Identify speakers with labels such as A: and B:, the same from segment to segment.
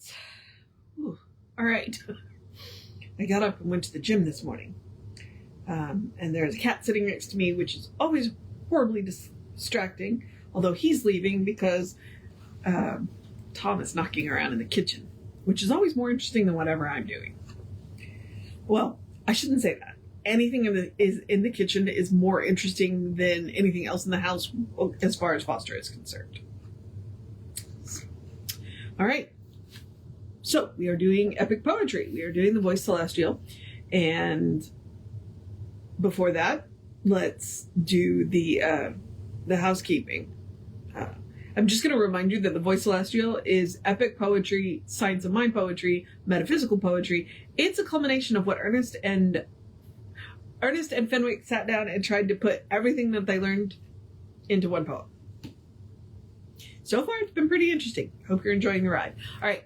A: minutes. Ooh. All right. I got up and went to the gym this morning. And there's a cat sitting next to me, which is always horribly distracting, although he's leaving because Tom is knocking around in the kitchen, which is always more interesting than whatever I'm doing. Well, I shouldn't say that. Anything in the kitchen is more interesting than anything else in the house as far as Foster is concerned. All right. So we are doing epic poetry. We are doing the Voice Celestial. And before that, let's do the housekeeping. I'm just going to remind you that the Voice Celestial is epic poetry, science of mind poetry, metaphysical poetry. It's a culmination of what Ernest and Fenwicke sat down and tried to put everything that they learned into one poem. So far, it's been pretty interesting. Hope you're enjoying the ride. All right,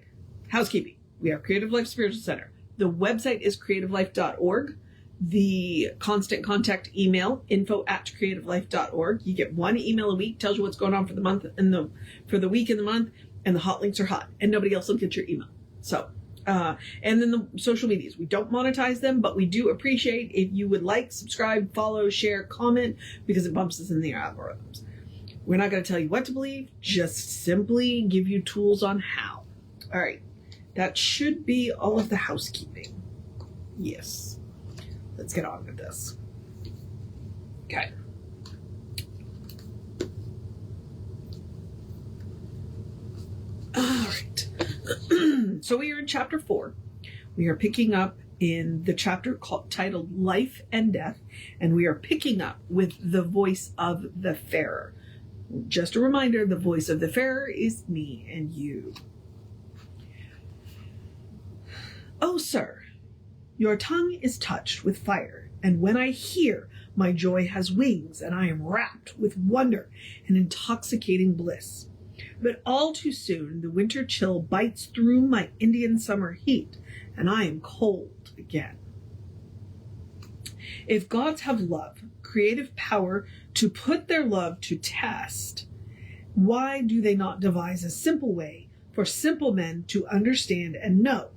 A: housekeeping. We are Creative Life Spiritual Center. The website is creativelife.org. The constant contact email, info@creativelife.org. You get one email a week, tells you what's going on for the month and for the week and the month, and the hot links are hot, and nobody else will get your email. So, and then the social medias. We don't monetize them, but we do appreciate if you would like, subscribe, follow, share, comment, because it bumps us in the algorithms. We're not going to tell you what to believe, just simply give you tools on how. All right. That should be all of the housekeeping. Yes. Let's get on with this. Okay. All right. So we are in chapter 4. We are picking up in the chapter titled Life and Death, and we are picking up with the voice of the farer. Just a reminder, the voice of the farer is me and you. Oh, sir, your tongue is touched with fire, and when I hear, my joy has wings, and I am wrapped with wonder and intoxicating bliss. But all too soon, the winter chill bites through my Indian summer heat, and I am cold again. If gods have love, creative power to put their love to test, why do they not devise a simple way for simple men to understand and know?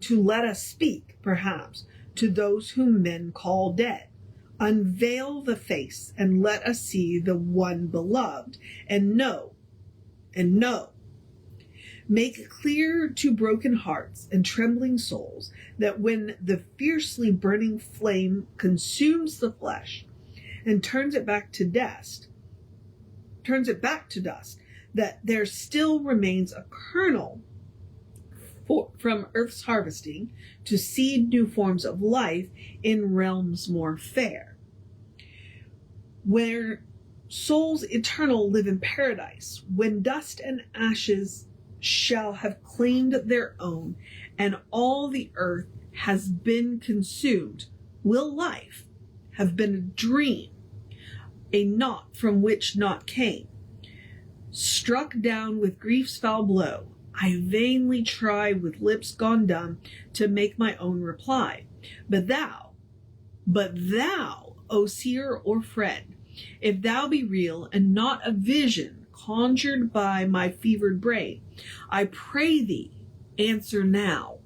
A: To let us speak, perhaps, to those whom men call dead. Unveil the face and let us see the one beloved and know. Make clear to broken hearts and trembling souls that when the fiercely burning flame consumes the flesh and turns it back to dust, that there still remains a kernel from earth's harvesting to seed new forms of life in realms more fair, where souls eternal live in paradise, when dust and ashes shall have claimed their own, and all the earth has been consumed, will life have been a dream, a knot from which naught came, struck down with grief's foul blow. I vainly try with lips gone dumb to make my own reply. But thou, O seer or friend, if thou be real and not a vision conjured by my fevered brain, I pray thee, answer now.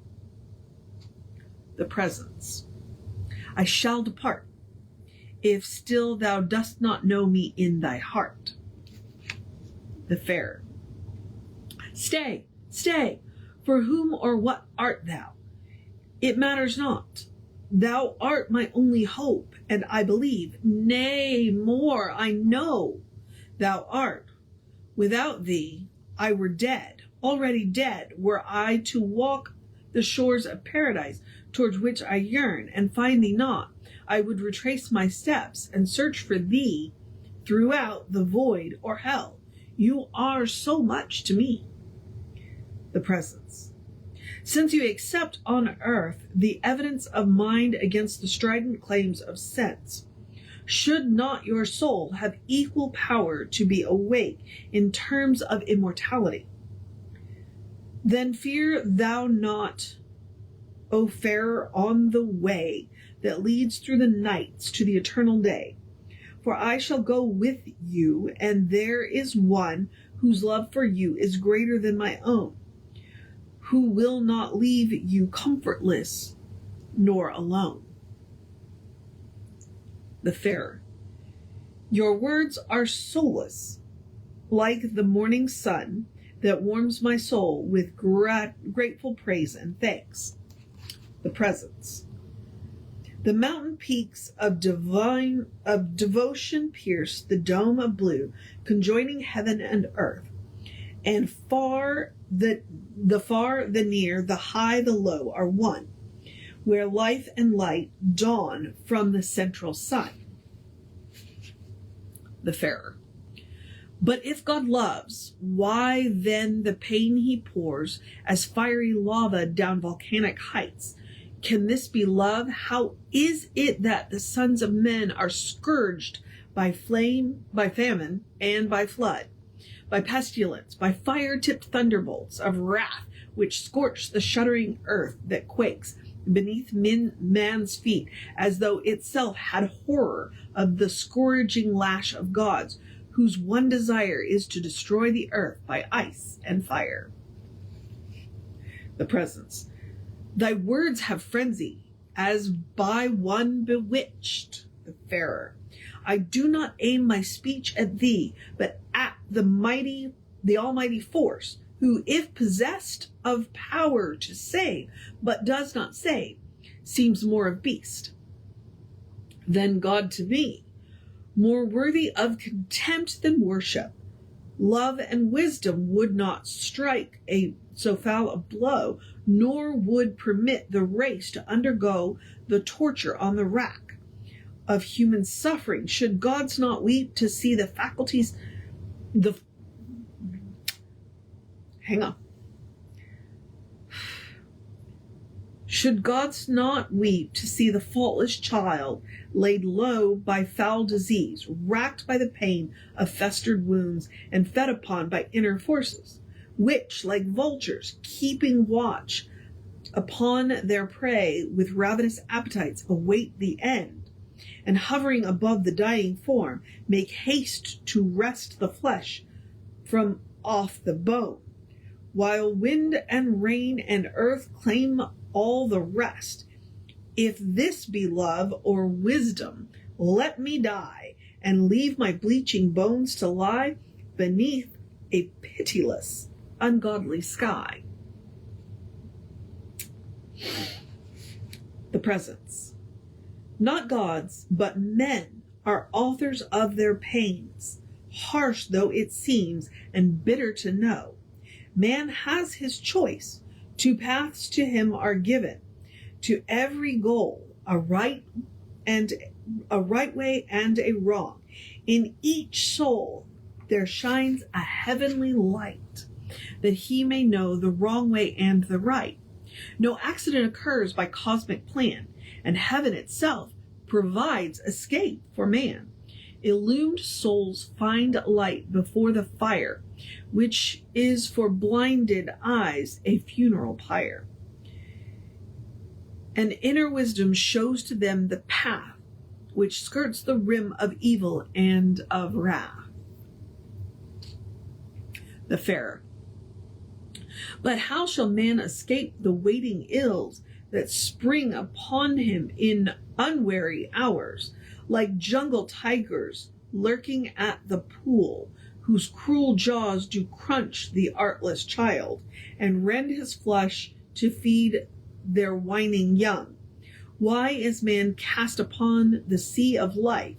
A: The presence. I shall depart, if still thou dost not know me in thy heart. The fair. Stay, stay, for whom or what art thou? It matters not. Thou art my only hope, and I believe, nay, more, I know thou art. Without thee, I were dead, already dead, were I to walk the shores of paradise towards which I yearn, and find thee not. I would retrace my steps and search for thee throughout the void or hell. You are so much to me. The presence. Since you accept on earth the evidence of mind against the strident claims of sense, should not your soul have equal power to be awake in terms of immortality? Then fear thou not, O farer, on the way that leads through the nights to the eternal day. For I shall go with you, and there is one whose love for you is greater than my own, who will not leave you comfortless nor alone. The Farer. Your words are solace, like the morning sun that warms my soul with grateful praise and thanks. The Presence. The mountain peaks of devotion pierce the dome of blue, conjoining heaven and earth, and the far, the near, the high, the low are one, where life and light dawn from the central sun. The Farer. But if God loves, why then the pain he pours as fiery lava down volcanic heights? Can this be love? How is it that the sons of men are scourged by flame, by famine, and by flood, by pestilence, by fire-tipped thunderbolts of wrath, which scorch the shuddering earth that quakes beneath man's feet, as though itself had horror of the scourging lash of gods, whose one desire is to destroy the earth by ice and fire? The Presence. Thy words have frenzy, as by one bewitched. The Farer. I do not aim my speech at thee, but at the almighty force, who, if possessed of power to save, but does not save, seems more of beast than God to me, more worthy of contempt than worship. Love and wisdom would not strike so foul a blow, nor would permit the race to undergo the torture on the rack of human suffering. Should gods not weep to see the faculties, Should gods not weep to see the faultless child laid low by foul disease, racked by the pain of festered wounds, and fed upon by inner forces, which, like vultures, keeping watch upon their prey with ravenous appetites, await the end, and hovering above the dying form, make haste to wrest the flesh from off the bone, while wind and rain and earth claim all the rest? If this be love or wisdom, let me die, and leave my bleaching bones to lie beneath a pitiless, ungodly sky. The Presence. Not gods, but men are authors of their pains, harsh though it seems, and bitter to know. Man has his choice. Two paths to him are given. To every goal, a right way and a wrong. In each soul there shines a heavenly light, that he may know the wrong way and the right. No accident occurs by cosmic plan, and heaven itself provides escape for man. Illumined souls find light before the fire, which is for blinded eyes a funeral pyre. And inner wisdom shows to them the path which skirts the rim of evil and of wrath. The Farer. But how shall man escape the waiting ills that spring upon him in unwary hours, like jungle tigers lurking at the pool, whose cruel jaws do crunch the artless child, and rend his flesh to feed their whining young? Why is man cast upon the sea of life,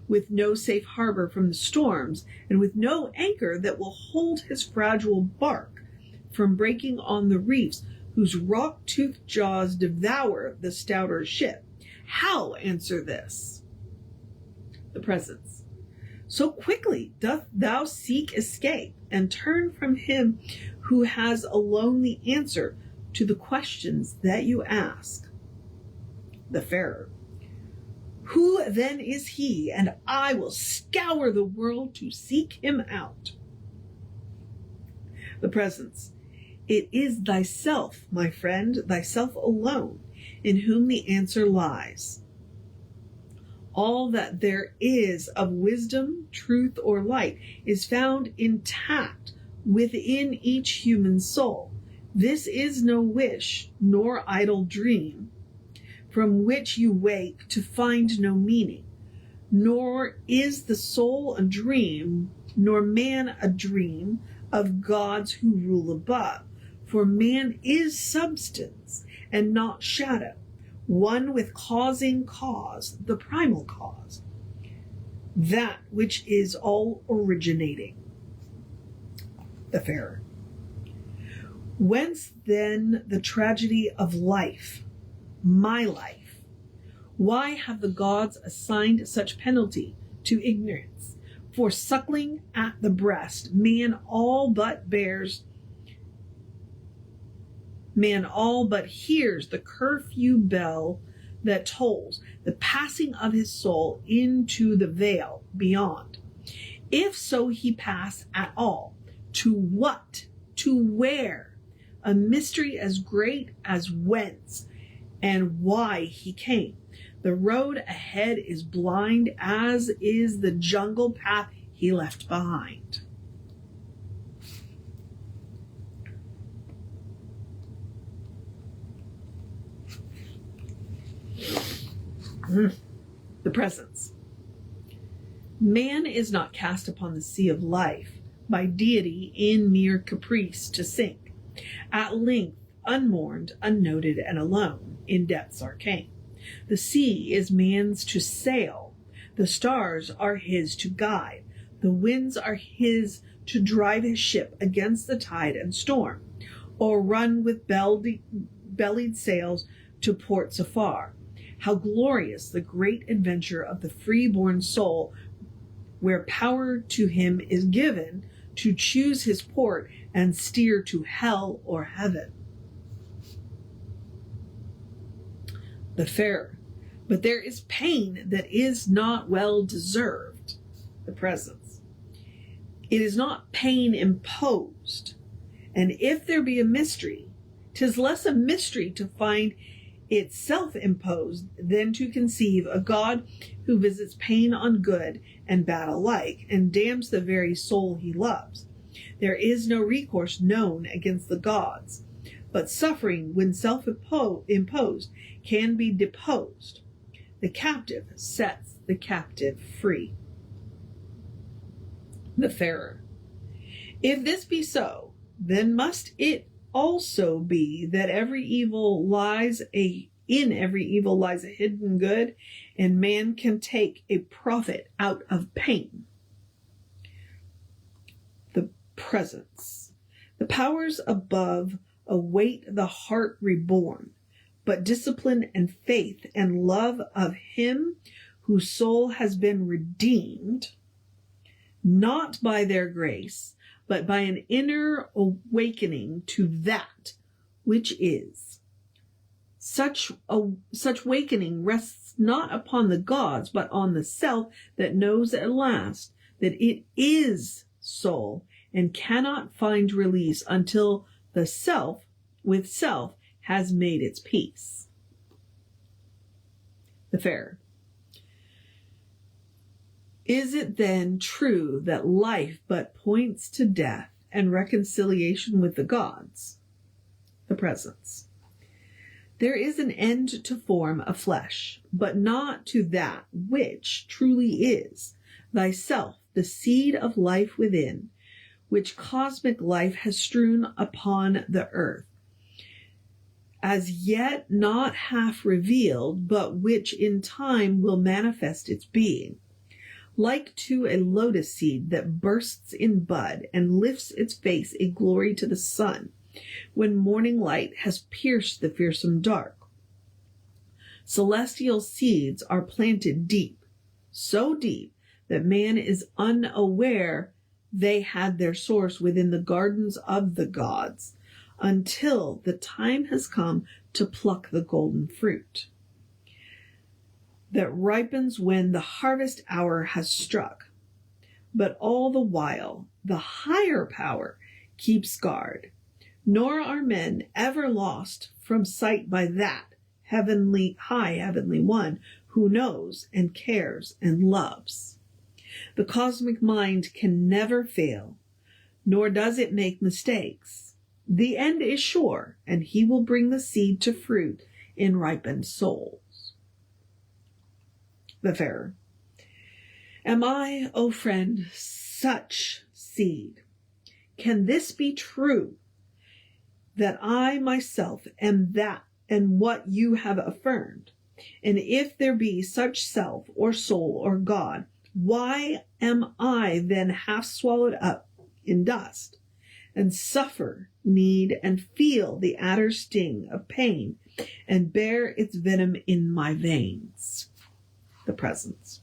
A: with no safe harbor from the storms, and with no anchor that will hold his fragile bark from breaking on the reefs, whose rock-toothed jaws devour the stouter ship? How answer this? The Presence. So quickly doth thou seek escape, and turn from him who has alone the answer to the questions that you ask. The Farer. Who then is he? And I will scour the world to seek him out. The Presence. It is thyself, my friend, thyself alone, in whom the answer lies. All that there is of wisdom, truth, or light is found intact within each human soul. This is no wish nor idle dream from which you wake to find no meaning, nor is the soul a dream, nor man a dream of gods who rule above. For man is substance and not shadow, one with causing cause, the primal cause, that which is all originating. The Farer. Whence then the tragedy of life, my life? Why have the gods assigned such penalty to ignorance? For suckling at the breast, man all but hears the curfew bell that tolls the passing of his soul into the vale beyond. If so he pass at all, to what? To where? A mystery as great as whence and why he came. The road ahead is blind, as is the jungle path he left behind. The Presence. Man is not cast upon the sea of life by deity in mere caprice to sink, at length unmourned, unnoted, and alone in depths arcane. The sea is man's to sail, the stars are his to guide, the winds are his to drive his ship against the tide and storm, or run with bellied sails to ports afar. How glorious the great adventure of the free-born soul, where power to him is given to choose his port and steer to hell or heaven. The Farer. But there is pain that is not well deserved. The Presence. It is not pain imposed, and if there be a mystery, 'tis less a mystery to find it self-imposed than to conceive a God who visits pain on good and bad alike, and damns the very soul he loves. There is no recourse known against the gods, but suffering, when self-imposed, can be deposed. The captive sets the captive free. The Farer. If this be so, then must it also be that in every evil lies a hidden good, and man can take a profit out of pain. The Presence. The powers above await the heart reborn, but discipline and faith and love of him whose soul has been redeemed, not by their grace, but by an inner awakening to that which is. Such awakening rests not upon the gods, but on the self that knows at last that it is soul and cannot find release until the self with self has made its peace. The Farer. Is it then true that life but points to death and reconciliation with the gods? The Presence. There is an end to form of flesh, but not to that which truly is thyself, the seed of life within, which cosmic life has strewn upon the earth, as yet not half revealed, but which in time will manifest its being. Like to a lotus seed that bursts in bud and lifts its face a glory to the sun, when morning light has pierced the fearsome dark. Celestial seeds are planted deep, so deep that man is unaware they had their source within the gardens of the gods, until the time has come to pluck the golden fruit that ripens when the harvest hour has struck. But all the while the higher power keeps guard, nor are men ever lost from sight by that heavenly one who knows and cares and loves. The cosmic mind can never fail, nor does it make mistakes. The end is sure, and he will bring the seed to fruit in ripened souls. Wayfarer. Am I, O friend, such seed? Can this be true, that I myself am that and what you have affirmed? And if there be such self or soul or God, why am I then half swallowed up in dust, and suffer need and feel the adder's sting of pain, and bear its venom in my veins? The presence.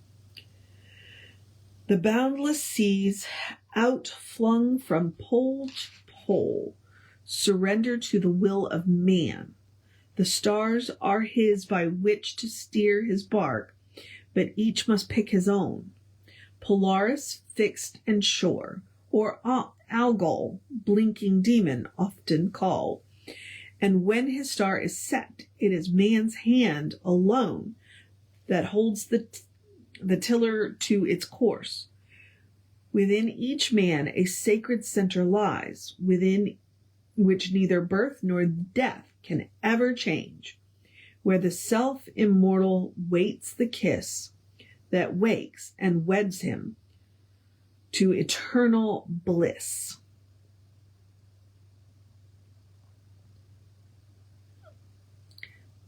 A: The boundless seas, outflung from pole to pole, surrender to the will of man. The stars are his by which to steer his bark, but each must pick his own. Polaris fixed and sure, or Algol, blinking demon, often call. And when his star is set, it is man's hand alone that holds the tiller to its course. Within each man a sacred center lies, within which neither birth nor death can ever change, where the self-immortal waits the kiss that wakes and weds him to eternal bliss.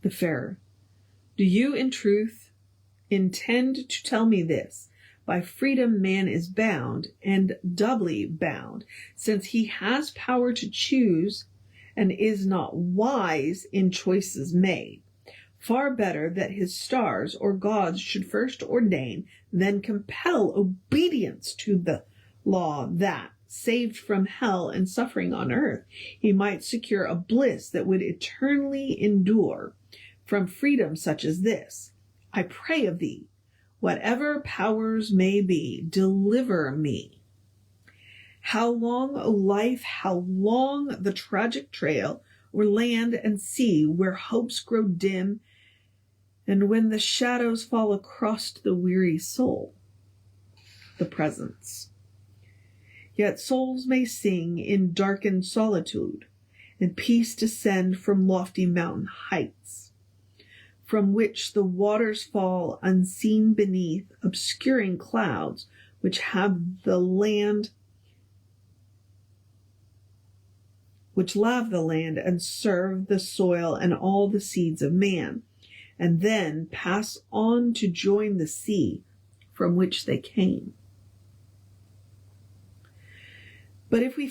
A: The Farer. Do you in truth intend to tell me this? By freedom man is bound, and doubly bound, since he has power to choose and is not wise in choices made. Far better that his stars or gods should first ordain, then compel obedience to the law that, saved from hell and suffering on earth, he might secure a bliss that would eternally endure. From freedom such as this, I pray of thee, whatever powers may be, deliver me. How long, O life, how long the tragic trail o'er land and sea, where hopes grow dim, and when the shadows fall across the weary soul? The presence. Yet souls may sing in darkened solitude, and peace descend from lofty mountain heights, from which the waters fall unseen beneath obscuring clouds, which have the land, which lave the land and serve the soil and all the seeds of man, and then pass on to join the sea from which they came. But if we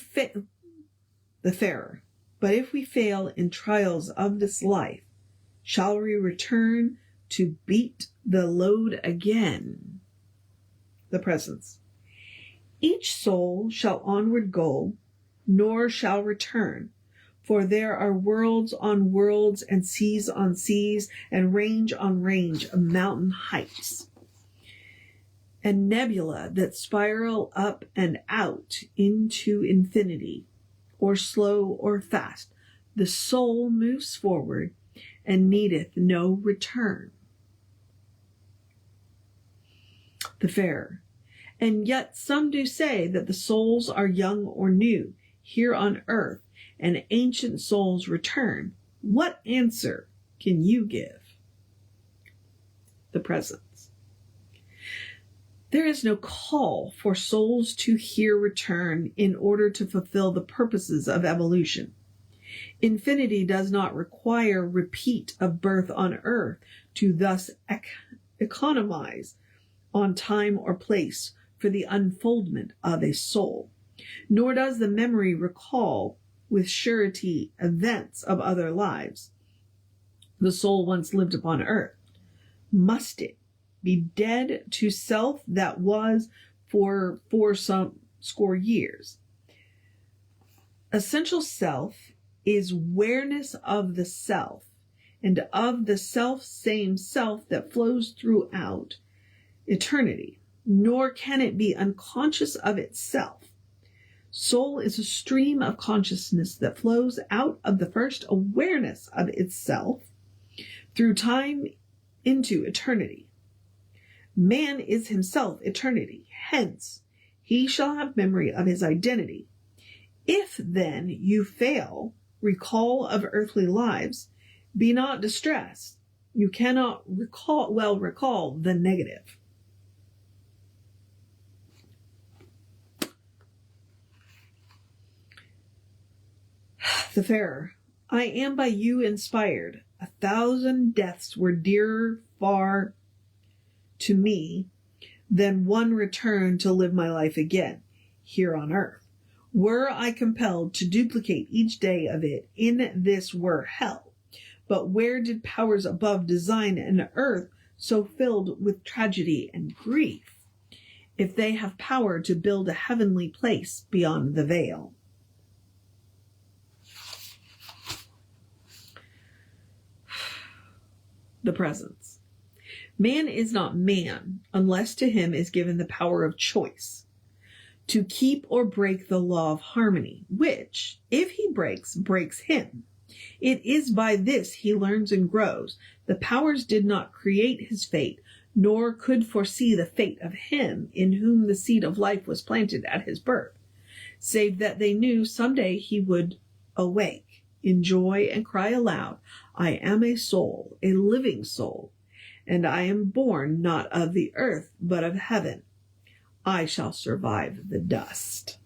A: the Farer, but if we fail in trials of this life, shall we return to beat the load again? The presence. Each soul shall onward go, nor shall return, for there are worlds on worlds and seas on seas and range on range of mountain heights, and nebula that spiral up and out into infinity. Or slow or fast, the soul moves forward and needeth no return. The Farer. And yet some do say that the souls are young or new here on earth, and ancient souls return. What answer can you give? The presence. There is no call for souls to here return in order to fulfill the purposes of evolution. Infinity does not require repeat of birth on earth to thus economize on time or place for the unfoldment of a soul. Nor does the memory recall with surety events of other lives the soul once lived upon earth. Must it be dead to self that was for some score years? Essential self is awareness of the self, and of the same self that flows throughout eternity, nor can it be unconscious of itself. Soul is a stream of consciousness that flows out of the first awareness of itself through time into eternity. Man is himself eternity. Hence, he shall have memory of his identity. If then you fail recall of earthly lives, be not distressed. You cannot recall the negative. The Farer. I am by you inspired. 1,000 deaths were dearer far to me than one return to live my life again here on earth. Were I compelled to duplicate each day of it, in this were hell. But where did powers above design an earth so filled with tragedy and grief, if they have power to build a heavenly place beyond the veil? The Presence. Man is not man unless to him is given the power of choice, to keep or break the law of harmony, which, if he breaks him. It is by this he learns and grows. The powers did not create his fate, nor could foresee the fate of him in whom the seed of life was planted at his birth, save that they knew some day he would awake in joy and cry aloud, I am a soul, a living soul, and I am born not of the earth, but of heaven. I shall survive the dust.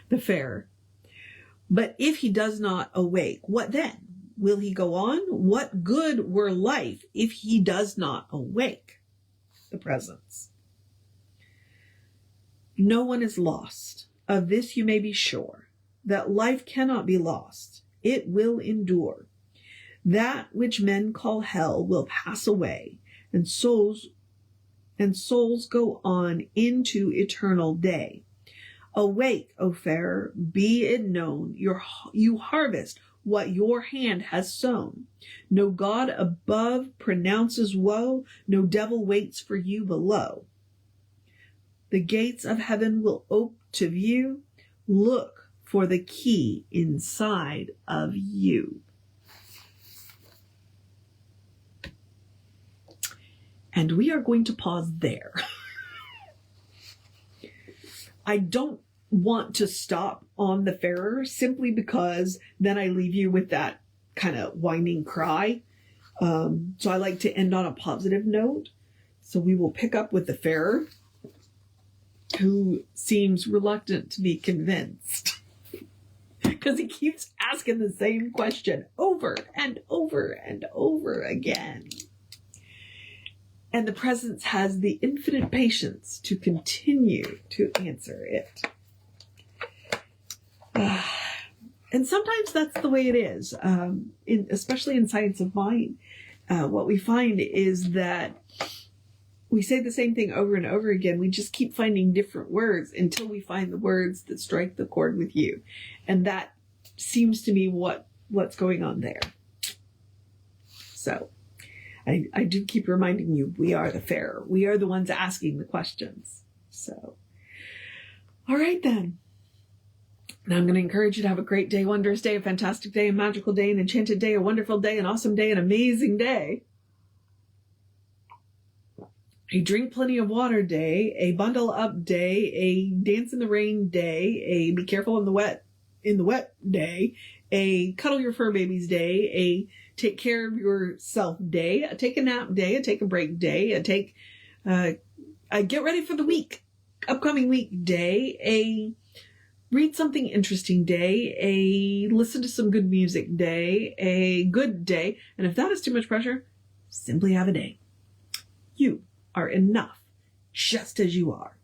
A: The Farer. But if he does not awake, what then? Will he go on? What good were life if he does not awake? The Presence. No one is lost. Of this you may be sure, that life cannot be lost. It will endure. That which men call hell will pass away, and souls go on into eternal day. Awake, O Farer, be it known, you harvest what your hand has sown. No God above pronounces woe, no devil waits for you below. The gates of heaven will ope to view. Look for the key inside of you. And we are going to pause there. I don't want to stop on the Farer simply because then I leave you with that kind of whining cry. So I like to end on a positive note. So we will pick up with the Farer, who seems reluctant to be convinced because he keeps asking the same question over and over and over again. And the Presence has the infinite patience to continue to answer it. And sometimes that's the way it is, especially in Science of Mind. What we find is that we say the same thing over and over again. We just keep finding different words until we find the words that strike the chord with you. And that seems to be what's going on there. So I do keep reminding you, we are the Farer. We are the ones asking the questions. So, all right then. Now I'm going to encourage you to have a great day, wondrous day, a fantastic day, a magical day, an enchanted day, a wonderful day, an awesome day, an amazing day. A drink plenty of water day, a bundle up day, a dance in the rain day, a be careful in the wet day, a cuddle your fur babies day, a take care of yourself day, a take a nap day, a take a break day, a get ready for the upcoming week day, a read something interesting day, a listen to some good music day, a good day, and if that is too much pressure, simply have a day. You are enough just as you are.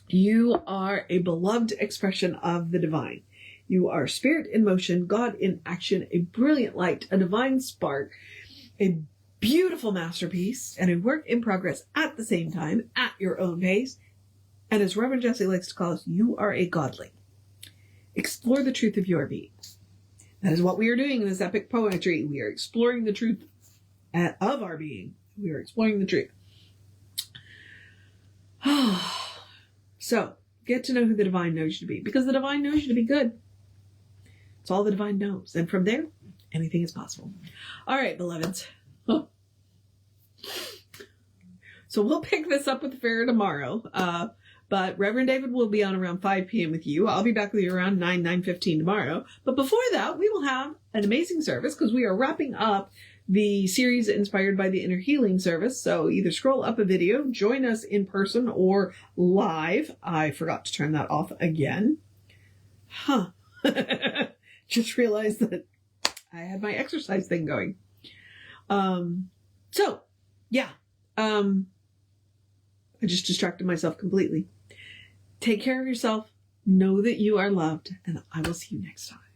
A: You are a beloved expression of the divine. You are spirit in motion, God in action, a brilliant light, a divine spark, a beautiful masterpiece, and a work in progress at the same time, at your own pace. And as Reverend Jesse likes to call us, you are a godling. Explore the truth of your being. That is what we are doing in this epic poetry. We are exploring the truth of our being. We are exploring the truth. So, get to know who the divine knows you to be, because the divine knows you to be good. It's all the divine knows. And from there, Anything is possible. All right, beloveds. So we'll pick this up with the fair tomorrow. But Reverend David will be on around 5 p.m. with you. I'll be back with you around 9:15 tomorrow. But before that, we will have an amazing service because we are wrapping up the series inspired by the Inner Healing Service. So either scroll up a video, join us in person or live. I forgot to turn that off again. Just realized that I had my exercise thing going. I just distracted myself completely. Take care of yourself. Know that you are loved, and I will see you next time.